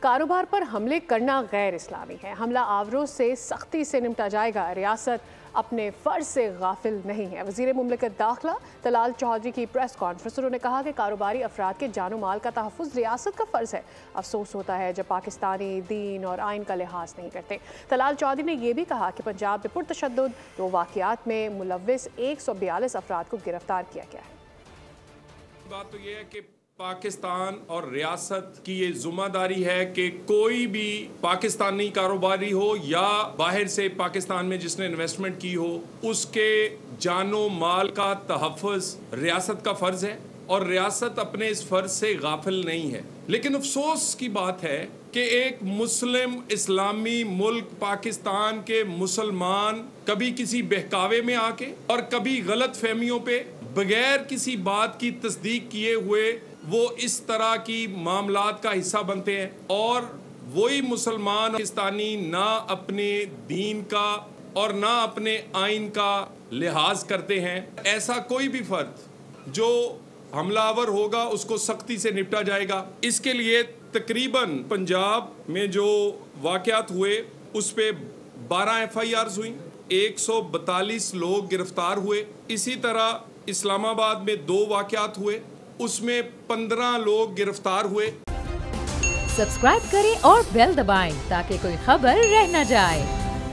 کاروبار پر حملے کرنا غیر اسلامی ہے۔ حملہ آوروں سے سختی سے نمٹا جائے گا۔ ریاست اپنے فرض سے غافل نہیں ہے۔ وزیر مملکت داخلہ طلال چودھری کی پریس کانفرنس، انہوں نے کہا کہ کاروباری افراد کے جان و مال کا تحفظ ریاست کا فرض ہے۔ افسوس ہوتا ہے جب پاکستانی دین اور آئین کا لحاظ نہیں کرتے۔ طلال چودھری نے یہ بھی کہا کہ پنجاب میں پرتشدد واقعات میں ملوث 142 افراد کو گرفتار کیا گیا ہے۔ بات تو یہ ہے کہ پاکستان اور ریاست کی یہ ذمہ داری ہے کہ کوئی بھی پاکستانی کاروباری ہو یا باہر سے پاکستان میں جس نے انویسٹمنٹ کی ہو، اس کے جان و مال کا تحفظ ریاست کا فرض ہے اور ریاست اپنے اس فرض سے غافل نہیں ہے۔ لیکن افسوس کی بات ہے کہ ایک مسلم اسلامی ملک پاکستان کے مسلمان کبھی کسی بہکاوے میں آ کے اور کبھی غلط فہمیوں پہ بغیر کسی بات کی تصدیق کیے ہوئے وہ اس طرح کی معاملات کا حصہ بنتے ہیں، اور وہی مسلمان پاکستانی نہ اپنے دین کا اور نہ اپنے آئین کا لحاظ کرتے ہیں۔ ایسا کوئی بھی فرد جو حملہ آور ہوگا اس کو سختی سے نپٹا جائے گا۔ اس کے لیے تقریباً پنجاب میں جو واقعات ہوئے اس پہ 12 FIRs ہوئیں، 142 لوگ گرفتار ہوئے۔ اسی طرح اسلام آباد میں 2 واقعات ہوئے، اس میں 15 لوگ گرفتار ہوئے۔ سبسکرائب کریں اور بیل دبائیں تاکہ کوئی خبر رہ نہ جائے۔